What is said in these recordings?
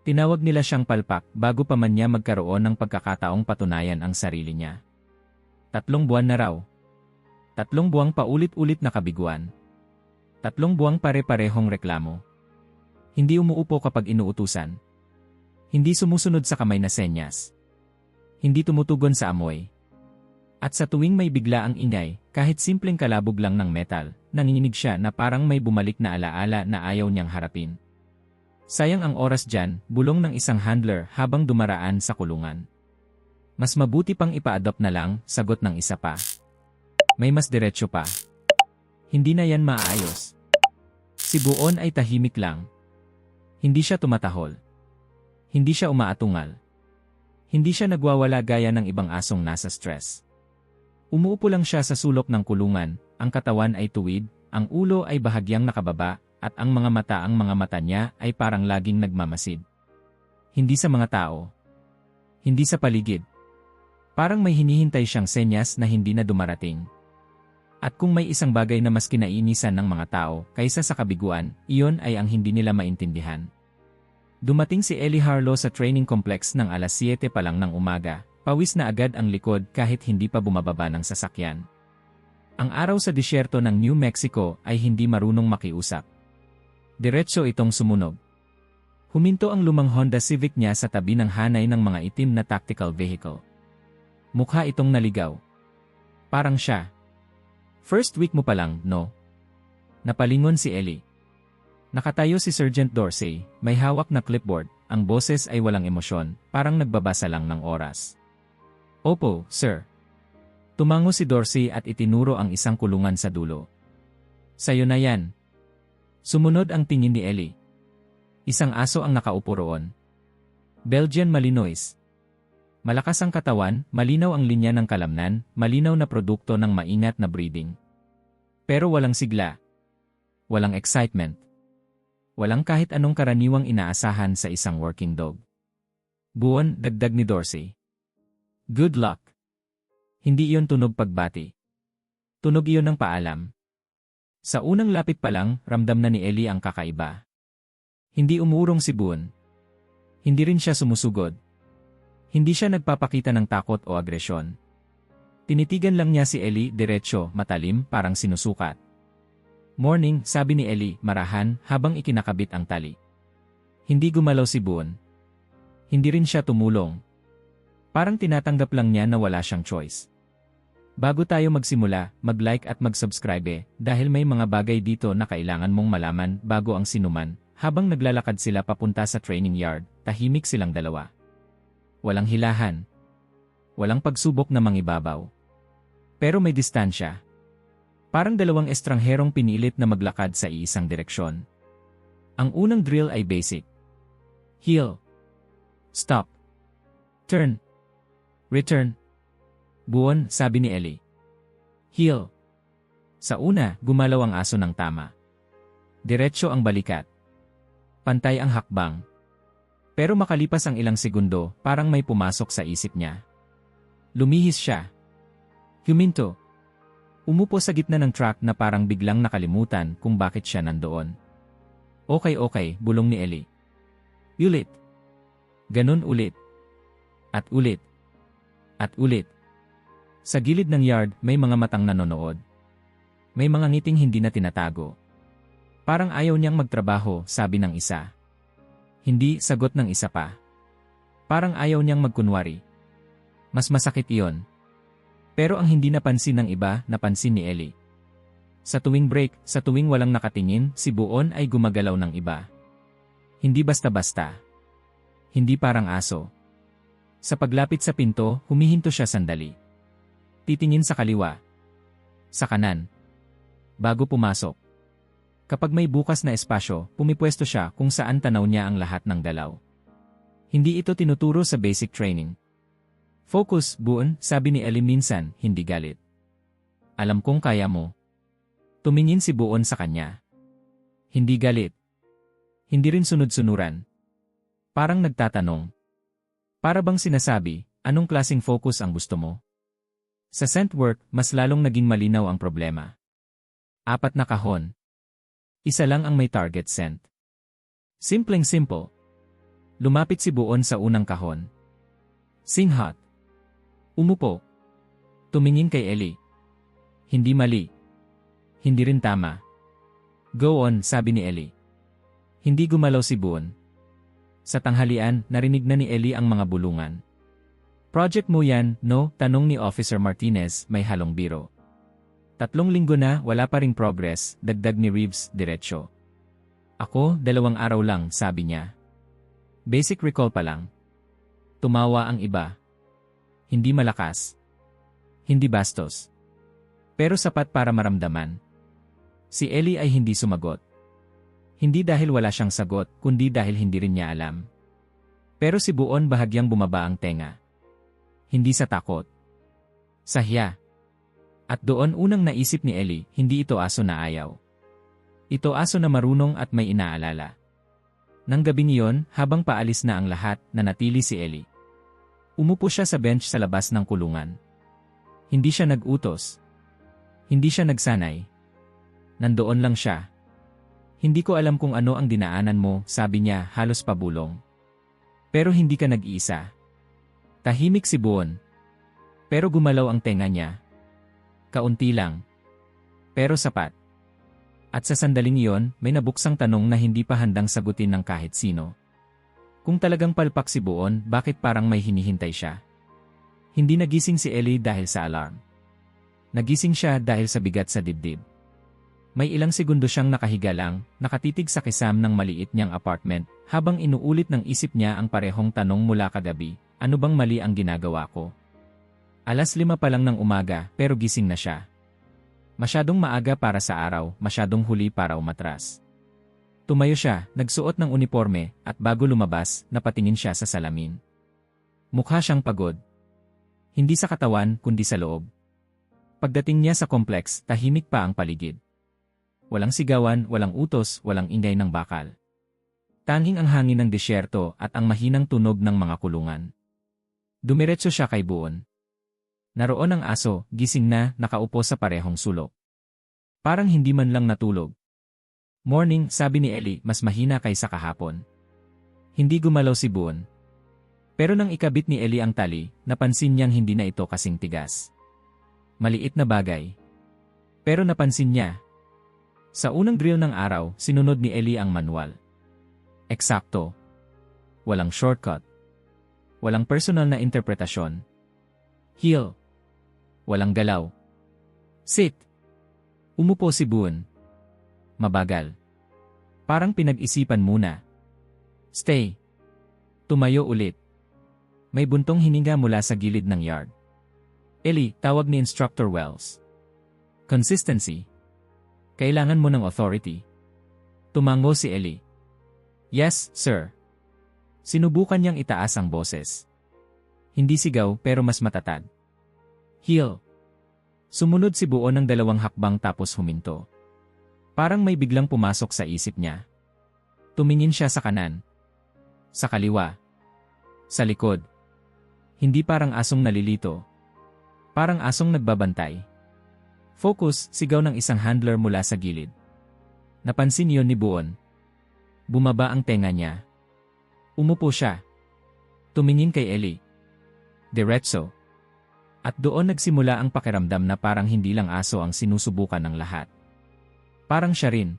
Tinawag nila siyang palpak bago pa man niya magkaroon ng pagkakataong patunayan ang sarili niya. 3 buwan na raw. 3 buwang paulit-ulit na kabiguan. 3 buwang pare-parehong reklamo. Hindi umuupo kapag inuutusan. Hindi sumusunod sa kamay na senyas. Hindi tumutugon sa amoy. At sa tuwing may bigla ang ingay, kahit simpleng kalabog lang ng metal, nanginginig siya na parang may bumalik na alaala na ayaw niyang harapin. Sayang ang oras dyan, bulong ng isang handler habang dumaraan sa kulungan. Mas mabuti pang ipa-adopt na lang, sagot ng isa pa. May mas diretsyo pa. Hindi na yan maayos. Si Buon ay tahimik lang. Hindi siya tumatahol. Hindi siya umaatungal. Hindi siya nagwawala gaya ng ibang asong nasa stress. Umuupo lang siya sa sulok ng kulungan, ang katawan ay tuwid, ang ulo ay bahagyang nakababa, at ang mga mata niya ay parang laging nagmamasid. Hindi sa mga tao. Hindi sa paligid. Parang may hinihintay siyang senyas na hindi na dumarating. At kung may isang bagay na mas kinainisan ng mga tao kaysa sa kabiguan, iyon ay ang hindi nila maintindihan. Dumating si Ellie Harlow sa training complex ng alas 7 pa lang ng umaga, pawis na agad ang likod kahit hindi pa bumababa ng sasakyan. Ang araw sa disyerto ng New Mexico ay hindi marunong makiusap. Diretso itong sumunog. Huminto ang lumang Honda Civic niya sa tabi ng hanay ng mga itim na tactical vehicle. Mukha itong naligaw. Parang siya. First week mo pa lang, no? Napalingon si Ellie. Nakatayo si Sergeant Dorsey, may hawak na clipboard, ang boses ay walang emosyon, parang nagbabasa lang ng oras. Opo, sir. Tumango si Dorsey at itinuro ang isang kulungan sa dulo. Sayo na yan. Sumunod ang tingin ni Ellie. Isang aso ang nakaupo roon. Belgian Malinois. Malakas ang katawan, malinaw ang linya ng kalamnan, malinaw na produkto ng maingat na breeding. Pero walang sigla. Walang excitement. Walang kahit anong karaniwang inaasahan sa isang working dog. Buon, dagdag ni Dorsey. Good luck. Hindi iyon tunog pagbati. Tunog iyon ng paalam. Sa unang lapit pa lang, ramdam na ni Ellie ang kakaiba. Hindi umuurong si Buon. Hindi rin siya sumusugod. Hindi siya nagpapakita ng takot o agresyon. Tinitigan lang niya si Ellie diretsyo, matalim, parang sinusukat. Morning, sabi ni Ellie, marahan, habang ikinakabit ang tali. Hindi gumalaw si Buon. Hindi rin siya tumulong. Parang tinatanggap lang niya na wala siyang choice. Bago tayo magsimula, mag-like at mag-subscribe dahil may mga bagay dito na kailangan mong malaman bago ang sinuman. Habang naglalakad sila papunta sa training yard, tahimik silang dalawa. Walang hilahan. Walang pagsubok na mangibabaw. Pero may distansya. Parang dalawang estrangherong pinilit na maglakad sa iisang direksyon. Ang unang drill ay basic. Heel. Stop. Turn. Return. Buon, sabi ni Ellie. Heel. Sa una, gumalaw ang aso ng tama. Diretso ang balikat. Pantay ang hakbang. Pero makalipas ang ilang segundo, parang may pumasok sa isip niya. Lumihis siya. Huminto. Umupo sa gitna ng truck na parang biglang nakalimutan kung bakit siya nandoon. Okay, bulong ni Ellie. Ulit. Ganun ulit. At ulit. At ulit. Sa gilid ng yard, may mga matang nanonood. May mga ngiting hindi na tinatago. Parang ayaw niyang magtrabaho, sabi ng isa. Hindi, sagot ng isa pa. Parang ayaw niyang magkunwari. Mas masakit iyon. Pero ang hindi napansin ng iba, napansin ni Ellie. Sa tuwing break, sa tuwing walang nakatingin, si Buon ay gumagalaw ng iba. Hindi basta-basta. Hindi parang aso. Sa paglapit sa pinto, humihinto siya sandali. Titingin sa kaliwa. Sa kanan. Bago pumasok. Kapag may bukas na espasyo, pumipwesto siya kung saan tanaw niya ang lahat ng dalaw. Hindi ito tinuturo sa basic training. Focus, Buon, sabi ni Ellie minsan, hindi galit. Alam kong kaya mo. Tumingin si Buon sa kanya. Hindi galit. Hindi rin sunod-sunuran. Parang nagtatanong. Para bang sinasabi, anong klaseng focus ang gusto mo? Sa scent work, mas lalong naging malinaw ang problema. 4 na kahon. Isa lang ang may target scent. Simpleng-simple. Lumapit si Buon sa unang kahon. Sing hot. Umupo. Tumingin kay Ellie. Hindi mali. Hindi rin tama. Go on, sabi ni Ellie. Hindi gumalaw si Buon. Sa tanghalian, narinig na ni Ellie ang mga bulungan. Project mo yan, no? Tanong ni Officer Martinez, may halong biro. 3 linggo na, wala pa ring progress, dagdag ni Reeves, diretsyo. Ako, 2 araw lang, sabi niya. Basic recall pa lang. Tumawa ang iba. Hindi malakas. Hindi bastos. Pero sapat para maramdaman. Si Ellie ay hindi sumagot. Hindi dahil wala siyang sagot, kundi dahil hindi rin niya alam. Pero si Buon bahagyang bumaba ang tenga. Hindi sa takot. Sa hiya. At doon unang naisip ni Ellie, hindi ito aso na ayaw. Ito aso na marunong at may inaalala. Nang gabing iyon, habang paalis na ang lahat, nanatili si Ellie. Umupo siya sa bench sa labas ng kulungan. Hindi siya nag-utos. Hindi siya nagsanay. Nandoon lang siya. Hindi ko alam kung ano ang dinaanan mo, sabi niya, halos pabulong. Pero hindi ka nag-iisa. Tahimik si Buon. Pero gumalaw ang tenga niya. Kaunti lang. Pero sapat. At sa sandaling iyon, may nabuksang tanong na hindi pa handang sagutin ng kahit sino. Kung talagang palpak si Buon, bakit parang may hinihintay siya? Hindi nagising si Ellie dahil sa alarm. Nagising siya dahil sa bigat sa dibdib. May ilang segundo siyang nakahiga lang, nakatitig sa kisam ng maliit niyang apartment, habang inuulit ng isip niya ang parehong tanong mula kagabi, ano bang mali ang ginagawa ko? 5:00 pa lang ng umaga, pero gising na siya. Masyadong maaga para sa araw, masyadong huli para umatras. Tumayo siya, nagsuot ng uniforme, at bago lumabas, napatingin siya sa salamin. Mukha siyang pagod. Hindi sa katawan, kundi sa loob. Pagdating niya sa kompleks, tahimik pa ang paligid. Walang sigawan, walang utos, walang ingay ng bakal. Tanging ang hangin ng disyerto at ang mahinang tunog ng mga kulungan. Dumiretso siya kay Buon. Naroon ang aso, gising na, nakaupo sa parehong sulok. Parang hindi man lang natulog. Morning, sabi ni Ellie, mas mahina kaysa kahapon. Hindi gumalaw si Buon. Pero nang ikabit ni Ellie ang tali, napansin niyang hindi na ito kasing tigas. Maliit na bagay. Pero napansin niya. Sa unang drill ng araw, sinunod ni Ellie ang manual. Eksakto. Walang shortcut. Walang personal na interpretasyon. Heel. Walang galaw. Sit. Umupo si Buon. Mabagal. Parang pinag-isipan muna. Stay. Tumayo ulit. May buntong hininga mula sa gilid ng yard. Ellie, tawag ni Instructor Wells. Consistency. Kailangan mo ng authority. Tumango si Ellie. Yes, sir. Sinubukan niyang itaas ang boses. Hindi sigaw pero mas matatag. Heel. Sumunod si Buon ng 2 hakbang tapos huminto. Parang may biglang pumasok sa isip niya. Tumingin siya sa kanan. Sa kaliwa. Sa likod. Hindi parang asong nalilito. Parang asong nagbabantay. Focus, sigaw ng isang handler mula sa gilid. Napansin yon ni Buon. Bumaba ang tenga niya. Umupo siya. Tumingin kay Ellie. Diretso. At doon nagsimula ang pakiramdam na parang hindi lang aso ang sinusubukan ng lahat. Parang siya rin.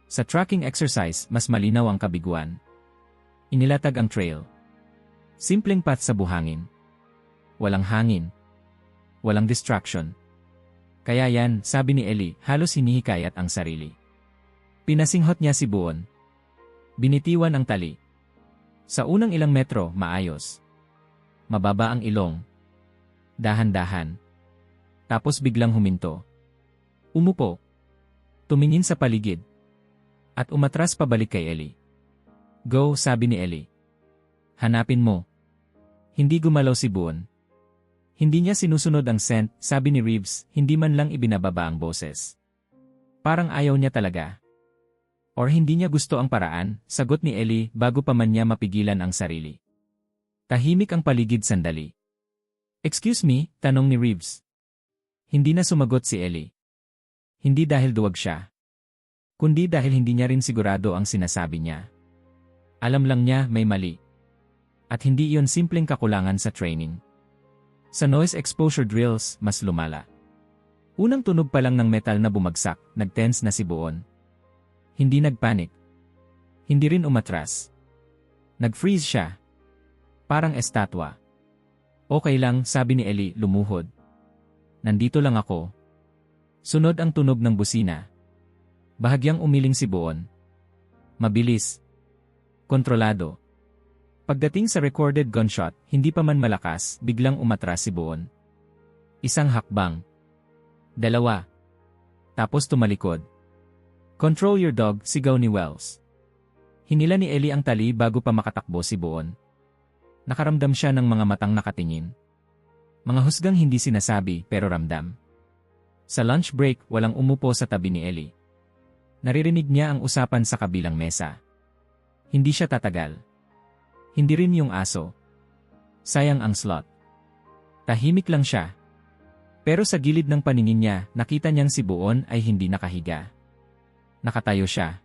Sa tracking exercise, mas malinaw ang kabiguan. Inilatag ang trail. Simpleng path sa buhangin. Walang hangin. Walang distraction. Kaya yan, sabi ni Ellie, halos hinihikayat ang sarili. Pinasinghot niya si Buon. Binitiwan ang tali. Sa unang ilang metro, maayos. Mababa ang ilong. Dahan-dahan. Tapos biglang huminto. Umupo. Tumingin sa paligid. At umatras pabalik kay Ellie. Go, sabi ni Ellie. Hanapin mo. Hindi gumalaw si Buon. Hindi niya sinusunod ang scent, sabi ni Reeves, hindi man lang ibinababa ang boses. Parang ayaw niya talaga. Or hindi niya gusto ang paraan, sagot ni Ellie bago pa man niya mapigilan ang sarili. Tahimik ang paligid sandali. Excuse me, tanong ni Reeves. Hindi na sumagot si Ellie. Hindi dahil duwag siya. Kundi dahil hindi niya rin sigurado ang sinasabi niya. Alam lang niya may mali. At hindi iyon simpleng kakulangan sa training. Sa noise exposure drills, mas lumala. Unang tunog pa lang ng metal na bumagsak, nag-tense na si Buon. Hindi nagpanik. Hindi rin umatras. Nag-freeze siya. Parang estatwa. Okay lang, sabi ni Ellie, lumuhod. Nandito lang ako. Sunod ang tunog ng busina. Bahagyang umiling si Buon. Mabilis. Kontrolado. Pagdating sa recorded gunshot, hindi pa man malakas, biglang umatras si Buon. Isang hakbang. 2. Tapos tumalikod. Control your dog, sigaw ni Wells. Hinila ni Ellie ang tali bago pa makatakbo si Buon. Nakaramdam siya ng mga matang nakatingin. Mga husgang hindi sinasabi pero ramdam. Sa lunch break, walang umupo sa tabi ni Ellie. Naririnig niya ang usapan sa kabilang mesa. Hindi siya tatagal. Hindi rin yung aso. Sayang ang slot. Tahimik lang siya. Pero sa gilid ng paningin niya, nakita niyang si Buon ay hindi nakahiga. Nakatayo siya.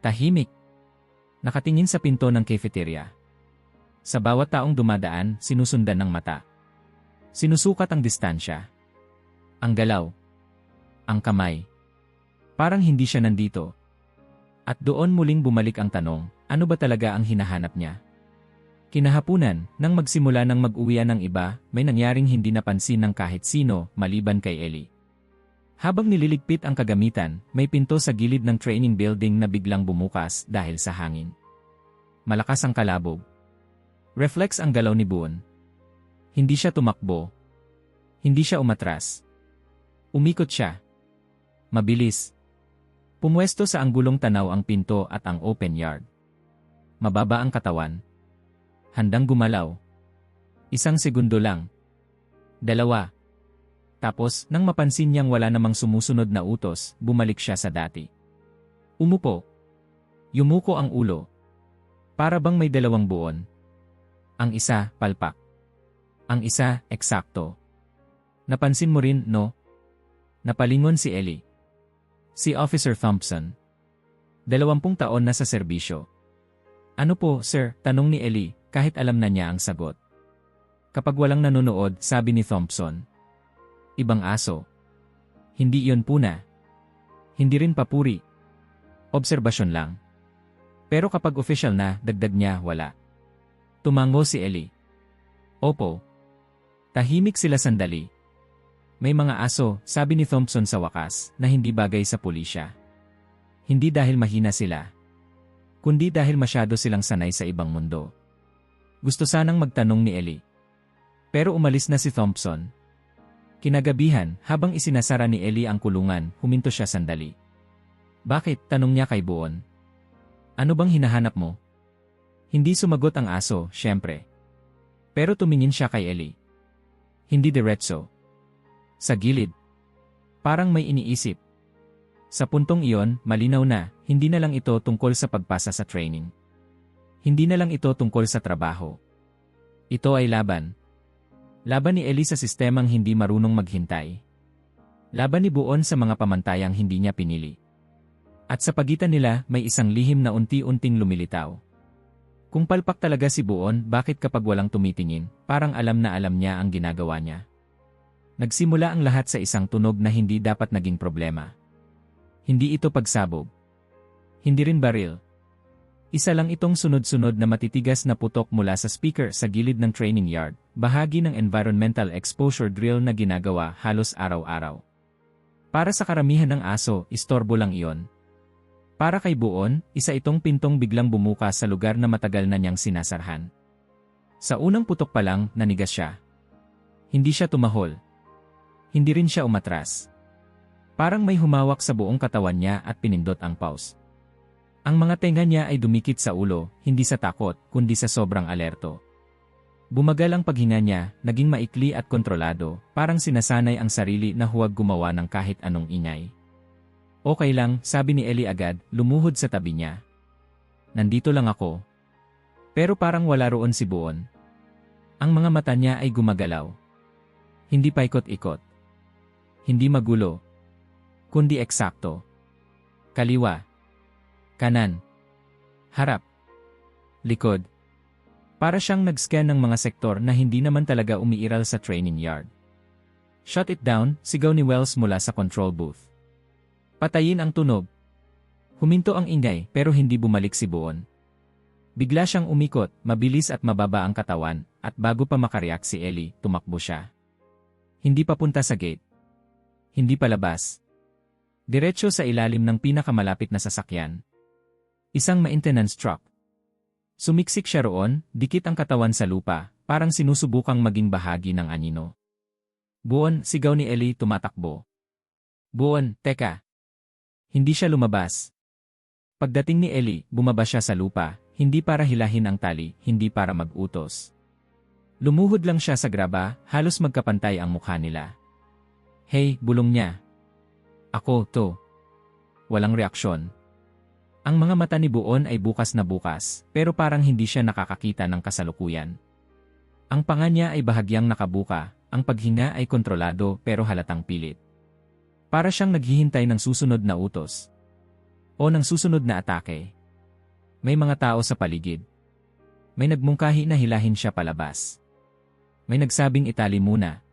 Tahimik. Nakatingin sa pinto ng cafeteria. Sa bawat taong dumadaan, sinusundan ng mata. Sinusukat ang distansya. Ang galaw. Ang kamay. Parang hindi siya nandito. At doon muling bumalik ang tanong, ano ba talaga ang hinahanap niya? Kinahapunan, nang magsimula ng mag-uwian ng iba, may nangyaring hindi napansin ng kahit sino, maliban kay Ellie. Habang nililigpit ang kagamitan, may pinto sa gilid ng training building na biglang bumukas dahil sa hangin. Malakas ang kalabog. Reflex ang galaw ni Buon. Hindi siya tumakbo. Hindi siya umatras. Umikot siya. Mabilis. Pumwesto sa anggulong tanaw ang pinto at ang open yard. Mababa ang katawan. Handang gumalaw. 1 segundo lang. 2. Tapos, nang mapansin niyang wala namang sumusunod na utos, bumalik siya sa dati. Umupo. Yumuko ang ulo. Para bang may 2 buon. Ang isa, palpak. Ang isa, eksakto. Napansin mo rin, no? Napalingon si Ellie. Si Officer Thompson. 20 taon na sa serbisyo. Ano po, sir? Tanong ni Ellie, kahit alam na niya ang sagot. Kapag walang nanonood, sabi ni Thompson. Ibang aso. Hindi iyon puna. Hindi rin papuri. Obserbasyon lang. Pero kapag official na, dagdag niya, wala. Tumango si Ellie. Opo. Tahimik sila sandali. May mga aso, sabi ni Thompson sa wakas, na hindi bagay sa pulisya. Hindi dahil mahina sila, kundi dahil masyado silang sanay sa ibang mundo. Gusto sanang magtanong ni Ellie. Pero umalis na si Thompson. Kinagabihan, habang isinasara ni Ellie ang kulungan, huminto siya sandali. Bakit? Tanong niya kay Buon. Ano bang hinahanap mo? Hindi sumagot ang aso, syempre. Pero tumingin siya kay Ellie. Hindi diretso. Sa gilid. Parang may iniisip. Sa puntong iyon, malinaw na, hindi na lang ito tungkol sa pagpasa sa training. Hindi na lang ito tungkol sa trabaho. Ito ay laban. Laban ni Ellie sa sistemang hindi marunong maghintay. Laban ni Buon sa mga pamantayang hindi niya pinili. At sa pagitan nila, may isang lihim na unti-unting lumilitaw. Kung palpak talaga si Buon, bakit kapag walang tumitingin, parang alam niya ang ginagawa niya? Nagsimula ang lahat sa isang tunog na hindi dapat naging problema. Hindi ito pagsabog. Hindi rin baril. Isa lang itong sunod-sunod na matitigas na putok mula sa speaker sa gilid ng training yard, bahagi ng environmental exposure drill na ginagawa halos araw-araw. Para sa karamihan ng aso, istorbo lang iyon. Para kay Buon, isa itong pintong biglang bumukas sa lugar na matagal na niyang sinasarhan. Sa unang putok pa lang, nanigas siya. Hindi siya tumahol. Hindi rin siya umatras. Parang may humawak sa buong katawan niya at pinindot ang pause. Ang mga tenga niya ay dumikit sa ulo, hindi sa takot, kundi sa sobrang alerto. Bumagal ang paghinga niya, naging maikli at kontrolado, parang sinasanay ang sarili na huwag gumawa ng kahit anong ingay. Okay lang, sabi ni Ellie agad, lumuhod sa tabi niya. Nandito lang ako. Pero parang wala roon si Buon. Ang mga mata niya ay gumagalaw. Hindi paikot-ikot. Hindi magulo. Kundi eksakto. Kaliwa. Kanan. Harap. Likod. Para siyang nag-scan ng mga sektor na hindi naman talaga umiiral sa training yard. Shut it down, sigaw ni Wells mula sa control booth. Patayin ang tunog. Huminto ang ingay pero hindi bumalik si Buon. Bigla siyang umikot, mabilis at mababa ang katawan, at bago pa makareact si Ellie, tumakbo siya. Hindi papunta sa gate. Hindi palabas. Diretso sa ilalim ng pinakamalapit na sasakyan. Isang maintenance truck. Sumiksik siya roon, dikit ang katawan sa lupa, parang sinusubukang maging bahagi ng anino. Buon, sigaw ni Ellie tumatakbo. Buon, teka. Hindi siya lumabas. Pagdating ni Ellie, bumaba siya sa lupa, hindi para hilahin ang tali, hindi para mag-utos. Lumuhod lang siya sa graba, halos magkapantay ang mukha nila. Hey, bulong niya. Ako, to. Walang reaksyon. Ang mga mata ni Buon ay bukas na bukas, pero parang hindi siya nakakakita ng kasalukuyan. Ang panga niya ay bahagyang nakabuka, ang paghinga ay kontrolado pero halatang pilit. Para siyang naghihintay ng susunod na utos. O ng susunod na atake. May mga tao sa paligid. May nagmungkahi na hilahin siya palabas. May nagsabing itali muna.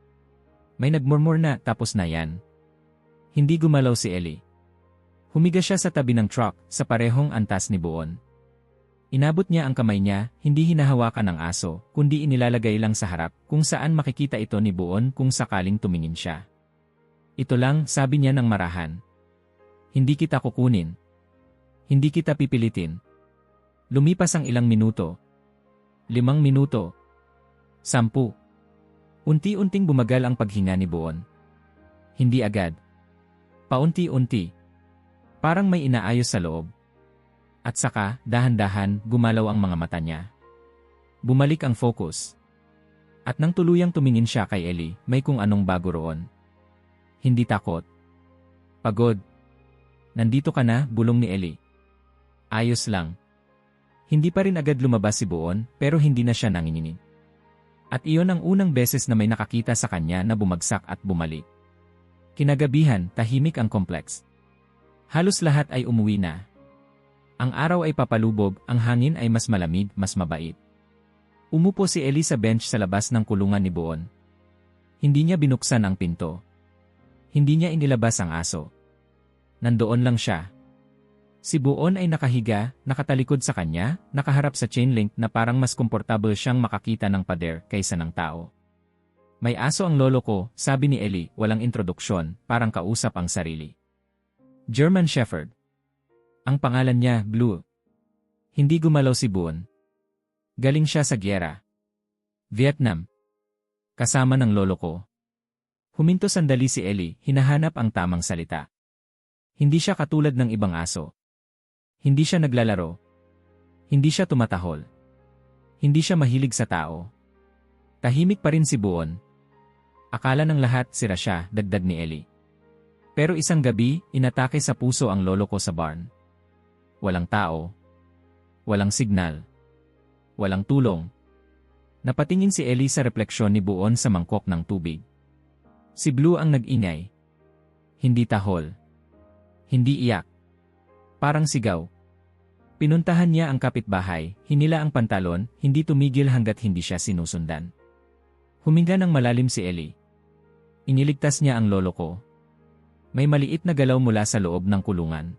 May nagmurmur na tapos na yan. Hindi gumalaw si Ellie. Humiga siya sa tabi ng truck, sa parehong antas ni Buon. Inabot niya ang kamay niya, hindi hinahawakan ng aso, kundi inilalagay lang sa harap, kung saan makikita ito ni Buon kung sakaling tumingin siya. Ito lang, sabi niya ng marahan. Hindi kita kukunin. Hindi kita pipilitin. Lumipas ang ilang minuto. 5 minuto. 10. Unti-unting bumagal ang paghinga ni Buon. Hindi agad. Paunti-unti. Parang may inaayos sa loob. At saka, dahan-dahan, gumalaw ang mga mata niya. Bumalik ang focus. At nang tuluyang tumingin siya kay Ellie, may kung anong bago roon. Hindi takot. Pagod. Nandito ka na, bulong ni Ellie. Ayos lang. Hindi pa rin agad lumabas si Buon, pero hindi na siya nanginginig. At iyon ang unang beses na may nakakita sa kanya na bumagsak at bumalik. Kinagabihan, tahimik ang kompleks. Halos lahat ay umuwi na. Ang araw ay papalubog, ang hangin ay mas malamig, mas mabait. Umupo si Ellie sa bench sa labas ng kulungan ni Buon. Hindi niya binuksan ang pinto. Hindi niya inilabas ang aso. Nandoon lang siya. Si Buon ay nakahiga, nakatalikod sa kanya, nakaharap sa chain link na parang mas komportable siyang makakita ng pader kaysa ng tao. May aso ang lolo ko, sabi ni Ellie, walang introduksyon, parang kausap ang sarili. German Shepherd. Ang pangalan niya, Blue. Hindi gumalaw si Buon. Galing siya sa gyera. Vietnam. Kasama ng lolo ko. Huminto sandali si Ellie, hinahanap ang tamang salita. Hindi siya katulad ng ibang aso. Hindi siya naglalaro. Hindi siya tumatahol. Hindi siya mahilig sa tao. Tahimik pa rin si Buon. Akala ng lahat sira siya, dagdag ni Ellie. Pero isang gabi, inatake sa puso ang lolo ko sa barn. Walang tao. Walang signal. Walang tulong. Napatingin si Ellie sa refleksyon ni Buon sa mangkok ng tubig. Si Blue ang nag-ingay. Hindi tahol. Hindi iyak. Parang sigaw. Pinuntahan niya ang kapitbahay, hinila ang pantalon, hindi tumigil hanggat hindi siya sinusundan. Huminga ng malalim si Ellie. Iniligtas niya ang lolo ko. May maliit na galaw mula sa loob ng kulungan.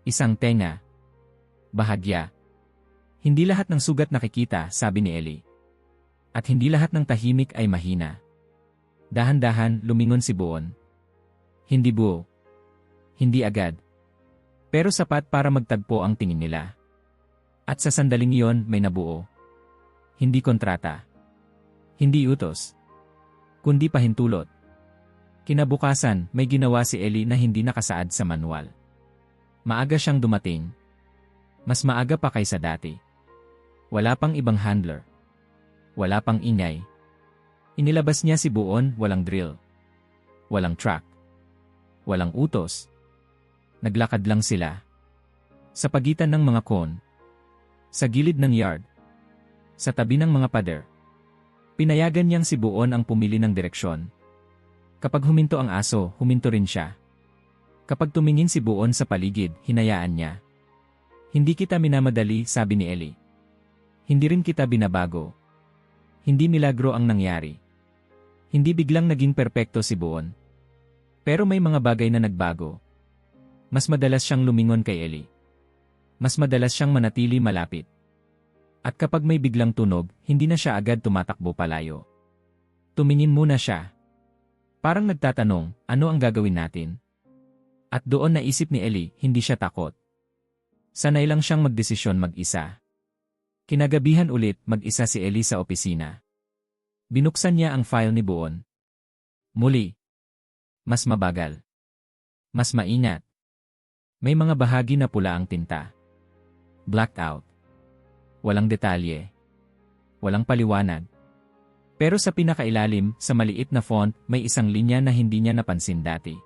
Isang tenga. Bahagya. Hindi lahat ng sugat nakikita, sabi ni Ellie. At hindi lahat ng tahimik ay mahina. Dahan-dahan, lumingon si Buon. Hindi buo. Hindi agad. Pero sapat para magtagpo ang tingin nila. At sa sandaling iyon, may nabuo. Hindi kontrata. Hindi utos. Kundi pahintulot. Kinabukasan, may ginawa si Ellie na hindi nakasaad sa manual. Maaga siyang dumating. Mas maaga pa kaysa dati. Wala pang ibang handler. Wala pang ingay. Inilabas niya si Buon, walang drill. Walang track. Walang utos. Naglakad lang sila. Sa pagitan ng mga kon. Sa gilid ng yard. Sa tabi ng mga pader. Pinayagan niyang si Buon ang pumili ng direksyon. Kapag huminto ang aso, huminto rin siya. Kapag tumingin si Buon sa paligid, hinayaan niya. Hindi kita minamadali, sabi ni Ellie. Hindi rin kita binabago. Hindi milagro ang nangyari. Hindi biglang naging perpekto si Buon. Pero may mga bagay na nagbago. Mas madalas siyang lumingon kay Ellie. Mas madalas siyang manatili malapit. At kapag may biglang tunog, hindi na siya agad tumatakbo palayo. Tumingin muna siya. Parang nagtatanong, ano ang gagawin natin? At doon naisip ni Ellie, hindi siya takot. Sanay lang siyang magdesisyon mag-isa. Kinagabihan ulit, mag-isa si Ellie sa opisina. Binuksan niya ang file ni Buon. Muli. Mas mabagal. Mas maingat. May mga bahagi na pula ang tinta. Blacked out. Walang detalye. Walang paliwanag. Pero sa pinakailalim, sa maliit na font, may isang linya na hindi niya napansin dati.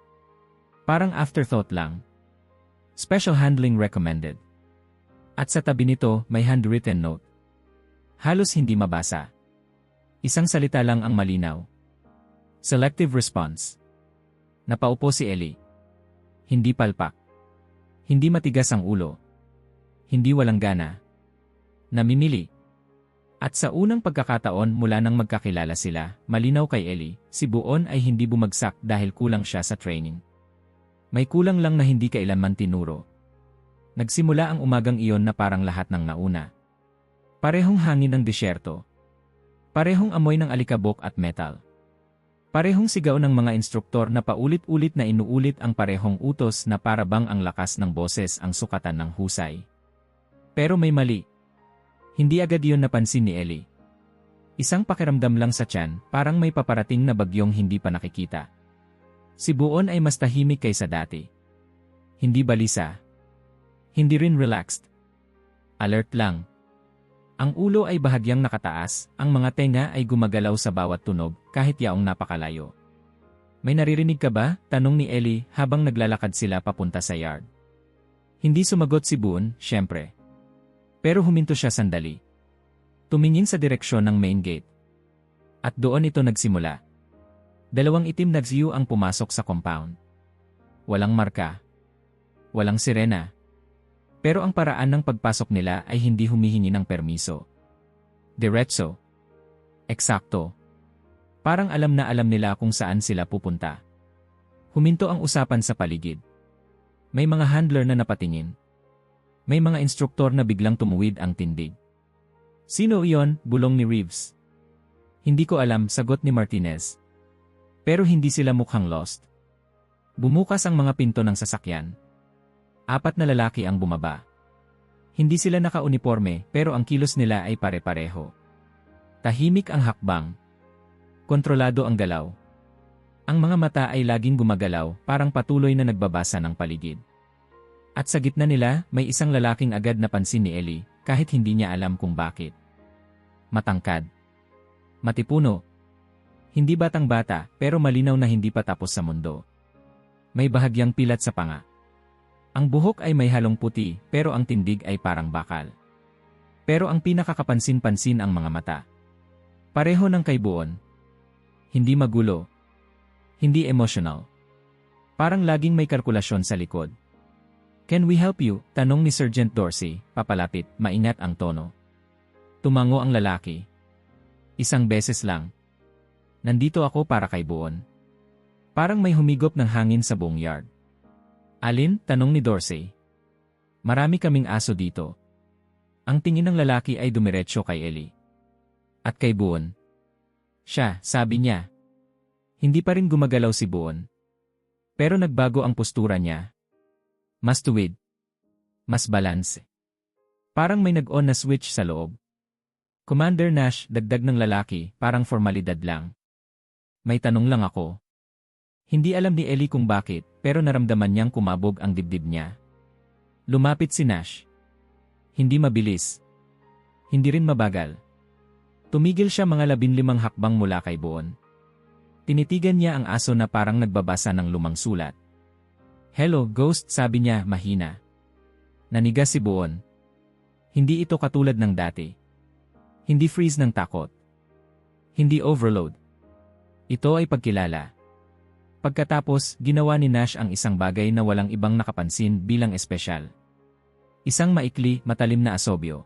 Parang afterthought lang. Special handling recommended. At sa tabi nito, may handwritten note. Halos hindi mabasa. Isang salita lang ang malinaw. Selective response. Napaupo si Ellie. Hindi palpak. Hindi matigas ang ulo. Hindi walang gana. Namimili. At sa unang pagkakataon mula nang magkakilala sila, malinaw kay Ellie, si Buon ay hindi bumagsak dahil kulang siya sa training. May kulang lang na hindi kailanman tinuro. Nagsimula ang umagang iyon na parang lahat ng nauna. Parehong hangin ng disyerto. Parehong amoy ng alikabok at metal. Parehong sigaw ng mga instruktor na paulit-ulit na inuulit ang parehong utos na para bang ang lakas ng boses ang sukatan ng husay. Pero may mali. Hindi agad yun napansin ni Ellie. Isang pakiramdam lang sa tiyan, parang may paparating na bagyong hindi pa nakikita. Si Buon ay mas tahimik kaysa dati. Hindi balisa. Hindi rin relaxed. Alert lang. Ang ulo ay bahagyang nakataas, ang mga tenga ay gumagalaw sa bawat tunog, kahit yaong napakalayo. May naririnig ka ba? Tanong ni Ellie habang naglalakad sila papunta sa yard. Hindi sumagot si Buon, syempre. Pero huminto siya sandali. Tumingin sa direksyon ng main gate. At doon ito nagsimula. Dalawang itim na Xiu ang pumasok sa compound. Walang marka. Walang sirena. Pero ang paraan ng pagpasok nila ay hindi humihingi ng permiso. Diretso. Eksakto. Parang alam na alam nila kung saan sila pupunta. Huminto ang usapan sa paligid. May mga handler na napatingin. May mga instruktor na biglang tumuwid ang tindig. Sino iyon? Bulong ni Reeves. Hindi ko alam, sagot ni Martinez. Pero hindi sila mukhang lost. Bumukas ang mga pinto ng sasakyan. 4 na lalaki ang bumaba. Hindi sila naka-uniforme pero ang kilos nila ay pare-pareho. Tahimik ang hakbang. Kontrolado ang galaw. Ang mga mata ay laging gumagalaw, parang patuloy na nagbabasa ng paligid. At sa gitna nila, may isang lalaking agad napansin ni Ellie, kahit hindi niya alam kung bakit. Matangkad. Matipuno. Hindi batang-bata, pero malinaw na hindi pa tapos sa mundo. May bahagyang pilat sa panga. Ang buhok ay may halong puti, pero ang tindig ay parang bakal. Pero ang pinakakapansin-pansin ang mga mata. Pareho ng kay Buon. Hindi magulo. Hindi emotional. Parang laging may kalkulasyon sa likod. Can we help you? Tanong ni Sergeant Dorsey, papalapit, maingat ang tono. Tumango ang lalaki. Isang beses lang. Nandito ako para kay Buon. Parang may humigop ng hangin sa buong yard. Alin? Tanong ni Dorsey. Marami kaming aso dito. Ang tingin ng lalaki ay dumiretso kay Ellie. At kay Buon. Siya, sabi niya. Hindi pa rin gumagalaw si Buon. Pero nagbago ang postura niya. Mas tuwid. Mas balance. Parang may nag-on na switch sa loob. Commander Nash, dagdag ng lalaki, parang formalidad lang. May tanong lang ako. Hindi alam ni Ellie kung bakit, pero naramdaman niyang kumabog ang dibdib niya. Lumapit si Nash. Hindi mabilis. Hindi rin mabagal. Tumigil siya mga 15 hakbang mula kay Buon. Tinitigan niya ang aso na parang nagbabasa ng lumang sulat. Hello, Ghost, sabi niya, mahina. Nanigas si Buon. Hindi ito katulad ng dati. Hindi freeze ng takot. Hindi overload. Ito ay pagkilala. Pagkatapos, ginawa ni Nash ang isang bagay na walang ibang nakapansin bilang espesyal. Isang maikli, matalim na asobyo.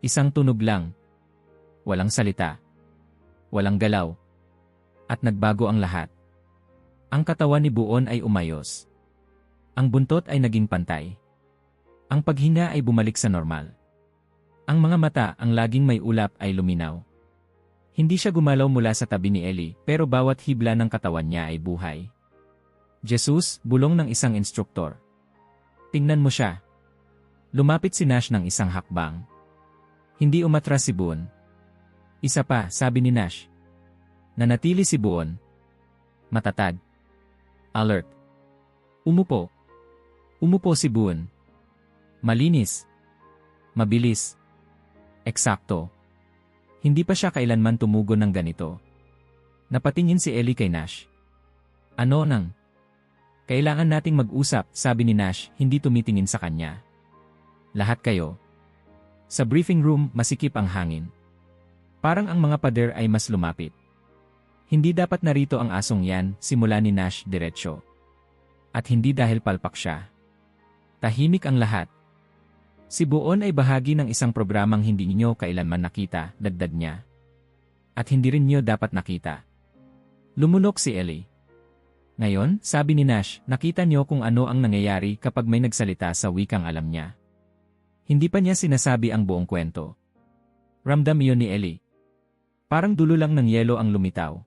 Isang tunog lang. Walang salita. Walang galaw. At nagbago ang lahat. Ang katawan ni Buon ay umayos. Ang buntot ay naging pantay. Ang paghinga ay bumalik sa normal. Ang mga mata, ang laging may ulap, ay luminaw. Hindi siya gumalaw mula sa tabi ni Ellie, pero bawat hibla ng katawan niya ay buhay. Jesus, bulong ng isang instruktor. Tingnan mo siya. Lumapit si Nash ng isang hakbang. Hindi umatras si Buon. Isa pa, sabi ni Nash. Nanatili si Buon. Matatag. Alert. Umupo. Umupo si Buon. Malinis. Mabilis. Eksakto. Hindi pa siya kailanman tumugon ng ganito. Napatingin si Ellie kay Nash. Ano nang? Kailangan nating mag-usap, sabi ni Nash, hindi tumitingin sa kanya. Lahat kayo. Sa briefing room, masikip ang hangin. Parang ang mga pader ay mas lumapit. Hindi dapat narito ang asong yan, simula ni Nash diretsyo. At hindi dahil palpak siya. Tahimik ang lahat. Si Buon ay bahagi ng isang programang hindi niyo kailanman nakita, dagdag niya. At hindi rin niyo dapat nakita. Lumunok si Ellie. Ngayon, sabi ni Nash, nakita niyo kung ano ang nangyayari kapag may nagsalita sa wikang alam niya. Hindi pa niya sinasabi ang buong kwento. Ramdam iyon ni Ellie. Parang dulo lang ng yelo ang lumitaw.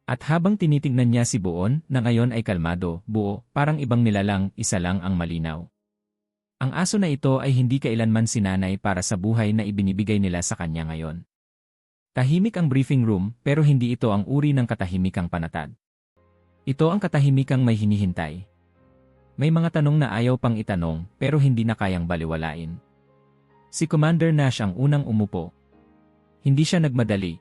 At habang tinitingnan niya si Buon, na ngayon ay kalmado, buo, parang ibang nilalang, isa lang ang malinaw. Ang aso na ito ay hindi kailanman sinanay para sa buhay na ibinibigay nila sa kanya ngayon. Tahimik ang briefing room, pero hindi ito ang uri ng katahimikang panatag. Ito ang katahimikang may hinihintay. May mga tanong na ayaw pang itanong, pero hindi na kayang baliwalain. Si Commander Nash ang unang umupo. Hindi siya nagmadali.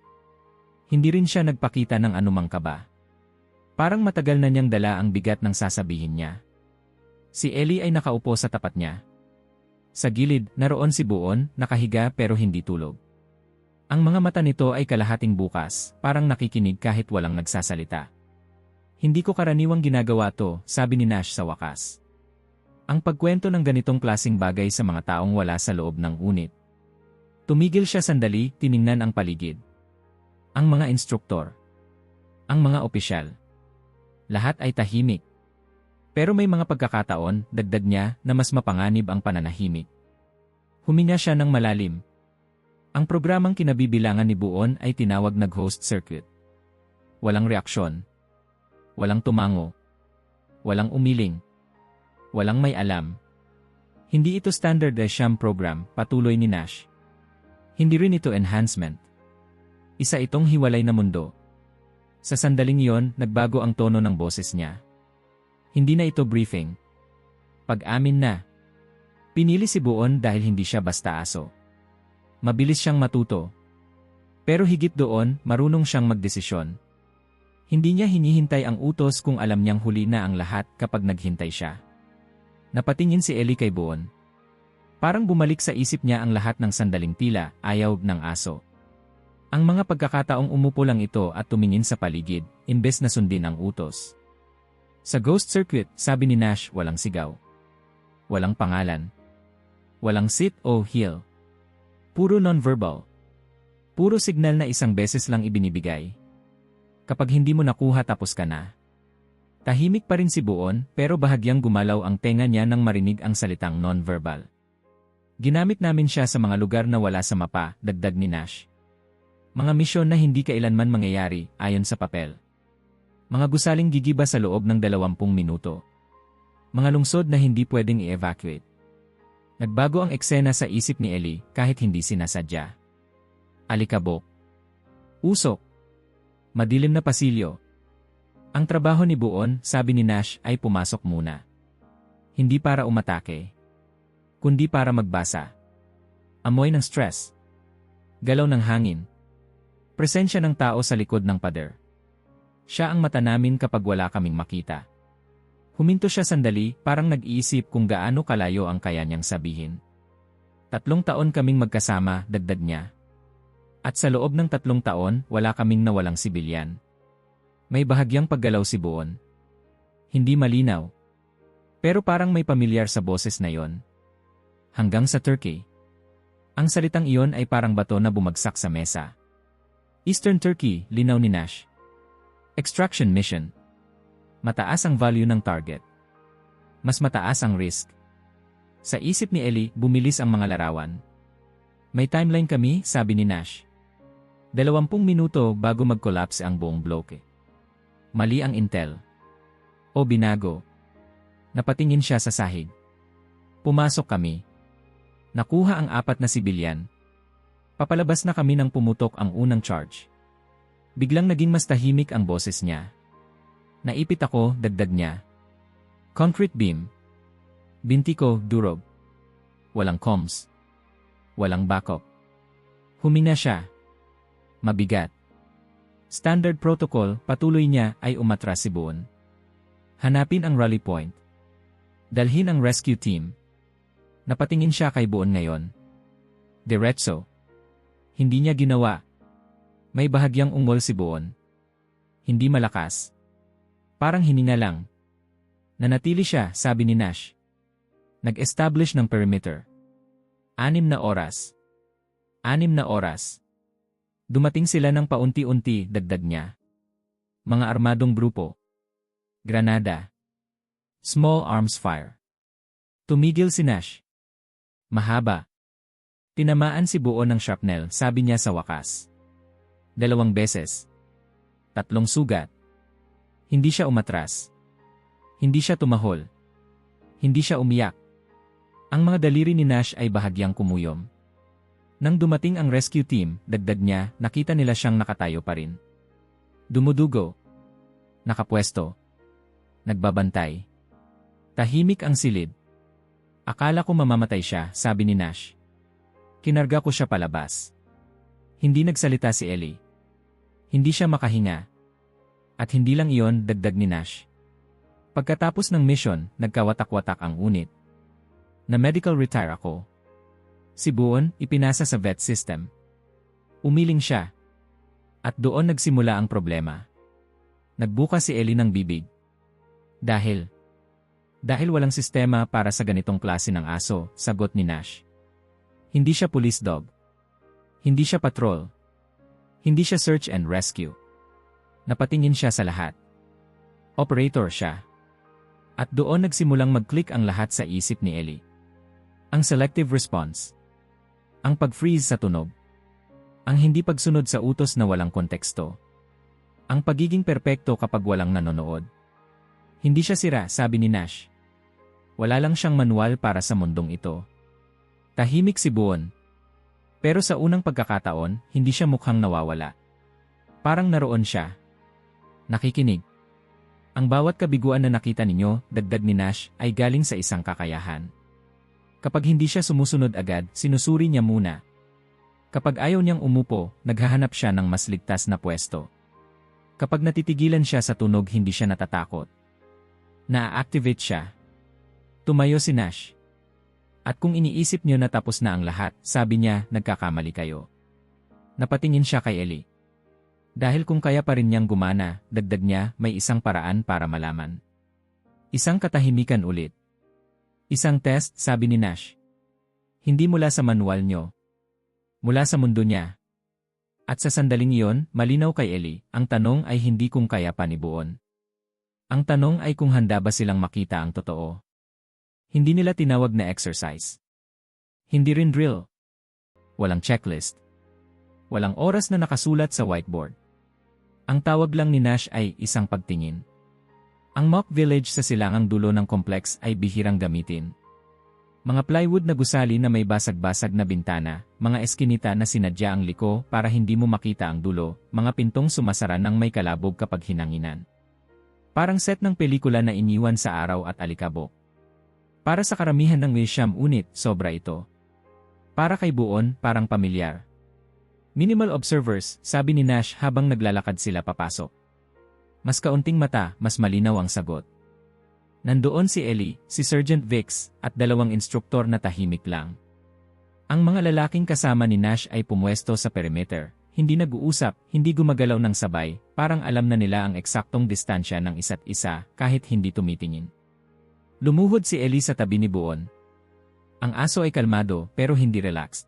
Hindi rin siya nagpakita ng anumang kaba. Parang matagal na niyang dala ang bigat ng sasabihin niya. Si Ellie ay nakaupo sa tapat niya. Sa gilid, naroon si Buon, nakahiga pero hindi tulog. Ang mga mata nito ay kalahating bukas, parang nakikinig kahit walang nagsasalita. Hindi ko karaniwang ginagawa to, sabi ni Nash sa wakas. Ang pagkwento ng ganitong klaseng bagay sa mga taong wala sa loob ng unit. Tumigil siya sandali, tiningnan ang paligid. Ang mga instruktor. Ang mga opisyal. Lahat ay tahimik. Pero may mga pagkakataon, dagdag niya, na mas mapanganib ang pananahimik. Huminga siya ng malalim. Ang programang kinabibilangan ni Buon ay tinawag na Ghost Circuit. Walang reaksyon. Walang tumango. Walang umiling. Walang may alam. Hindi ito standard sham program, patuloy ni Nash. Hindi rin ito enhancement. Isa itong hiwalay na mundo. Sa sandaling iyon, nagbago ang tono ng boses niya. Hindi na ito briefing. Pag-amin na. Pinili si Buon dahil hindi siya basta aso. Mabilis siyang matuto. Pero higit doon, marunong siyang magdesisyon. Hindi niya hinihintay ang utos kung alam niyang huli na ang lahat kapag naghintay siya. Napatingin si Ellie kay Buon. Parang bumalik sa isip niya ang lahat ng sandaling tila, ayaw ng aso. Ang mga pagkakataong umupo lang ito at tumingin sa paligid, imbes na sundin ang utos. Sa Ghost Circuit, sabi ni Nash, walang sigaw. Walang pangalan. Walang sit o heel. Puro non-verbal. Puro signal na isang beses lang ibinibigay. Kapag hindi mo nakuha tapos ka na. Tahimik pa rin si Buon, pero bahagyang gumalaw ang tenga niya nang marinig ang salitang non-verbal. Ginamit namin siya sa mga lugar na wala sa mapa, dagdag ni Nash. Mga misyon na hindi kailanman mangyayari, ayon sa papel. Mga gusaling gigiba sa loob ng 20 minuto. Mga lungsod na hindi pwedeng i-evacuate. Nagbago ang eksena sa isip ni Ellie kahit hindi sinasadya. Alikabok. Usok. Madilim na pasilyo. Ang trabaho ni Buon, sabi ni Nash, ay pumasok muna. Hindi para umatake. Kundi para magbasa. Amoy ng stress. Galaw ng hangin. Presensya ng tao sa likod ng pader. Siya ang mata namin kapag wala kaming makita. Huminto siya sandali, parang nag-iisip kung gaano kalayo ang kaya niyang sabihin. 3 taon kaming magkasama, dagdag niya. At sa loob ng 3 taon, wala kaming nawalang sibilyan. May bahagyang paggalaw si Buon. Hindi malinaw. Pero parang may pamilyar sa boses na yon. Hanggang sa Turkey. Ang salitang iyon ay parang bato na bumagsak sa mesa. Eastern Turkey, linaw ni Nash. Extraction mission. Mataas ang value ng target. Mas mataas ang risk. Sa isip ni Ellie, bumilis ang mga larawan. May timeline kami, sabi ni Nash. 20 minuto bago mag-collapse ang buong bloke. Mali ang intel. O binago. Napatingin siya sa sahig. Pumasok kami. Nakuha ang 4 na sibilyan. Papalabas na kami nang pumutok ang unang charge. Biglang naging mas tahimik ang boses niya. Naipit ako, dagdag niya. Concrete beam. Binti ko, durog. Walang comms. Walang backup. Humina siya. Mabigat. Standard protocol, patuloy niya, ay umatras si Buon. Hanapin ang rally point. Dalhin ang rescue team. Napatingin siya kay Buon ngayon. Diretso. Hindi niya ginawa. May bahagyang ungol si Buon. Hindi malakas. Parang hininga lang. Nanatili siya, sabi ni Nash. Nag-establish ng perimeter. 6 na oras. 6 na oras. Dumating sila ng paunti-unti, dagdag niya. Mga armadong grupo. Granada. Small arms fire. Tumigil si Nash. Mahaba. Tinamaan si Buon ng shrapnel, sabi niya sa wakas. 2 beses. 3 sugat. Hindi siya umatras. Hindi siya tumahol. Hindi siya umiyak. Ang mga daliri ni Nash ay bahagyang kumuyom. Nang dumating ang rescue team, dagdag niya, nakita nila siyang nakatayo pa rin. Dumudugo. Nakapwesto. Nagbabantay. Tahimik ang silid. Akala ko mamamatay siya, sabi ni Nash. Kinarga ko siya palabas. Hindi nagsalita si Ellie. Hindi siya makahinga. At hindi lang iyon, dagdag ni Nash. Pagkatapos ng mission, nagkawatak-watak ang unit. Na medical retire ako. Si Buon, ipinasa sa vet system. Umiling siya. At doon nagsimula ang problema. Nagbuka si Ellie ng bibig. Dahil walang sistema para sa ganitong klase ng aso, sagot ni Nash. Hindi siya police dog. Hindi siya patrol. Hindi siya search and rescue. Napatingin siya sa lahat. Operator siya. At doon nagsimulang mag-click ang lahat sa isip ni Ellie. Ang selective response. Ang pag-freeze sa tunog. Ang hindi pagsunod sa utos na walang konteksto. Ang pagiging perpekto kapag walang nanonood. Hindi siya sira, sabi ni Nash. Wala lang siyang manual para sa mundong ito. Tahimik si Buon. Pero sa unang pagkakataon, hindi siya mukhang nawawala. Parang naroon siya. Nakikinig. Ang bawat kabiguan na nakita ninyo, dagdag ni Nash, ay galing sa isang kakayahan. Kapag hindi siya sumusunod agad, sinusuri niya muna. Kapag ayaw niyang umupo, naghahanap siya ng mas ligtas na pwesto. Kapag natitigilan siya sa tunog, hindi siya natatakot. Na-activate siya. Tumayo si Nash. At kung iniisip niyo na tapos na ang lahat, sabi niya, nagkakamali kayo. Napatingin siya kay Ellie. Dahil kung kaya pa rin niyang gumana, dagdag niya, may isang paraan para malaman. Isang katahimikan ulit. Isang test, sabi ni Nash. Hindi mula sa manual niyo. Mula sa mundo niya. At sa sandaling iyon, malinaw kay Ellie, ang tanong ay hindi kung kaya pa ni Buon. Ang tanong ay kung handa ba silang makita ang totoo. Hindi nila tinawag na exercise. Hindi rin drill. Walang checklist. Walang oras na nakasulat sa whiteboard. Ang tawag lang ni Nash ay isang pagtingin. Ang mock village sa silangang dulo ng complex ay bihirang gamitin. Mga plywood na gusali na may basag-basag na bintana, mga eskinita na sinadya ang liko para hindi mo makita ang dulo, mga pintong sumasara ng may kalabog kapag hinanginan. Parang set ng pelikula na iniwan sa araw at alikabok. Para sa karamihan ng museum unit, sobra ito. Para kay Buon, parang pamilyar. Minimal observers, sabi ni Nash habang naglalakad sila papasok. Mas kaunting mata, mas malinaw ang sagot. Nandoon si Ellie, si Sergeant Vix, at 2 instruktor na tahimik lang. Ang mga lalaking kasama ni Nash ay pumwesto sa perimeter, hindi nag-uusap, hindi gumagalaw ng sabay, parang alam na nila ang eksaktong distansya ng isa't isa kahit hindi tumitingin. Lumuhod si Ellie sa tabi ni Buon. Ang aso ay kalmado pero hindi relaxed.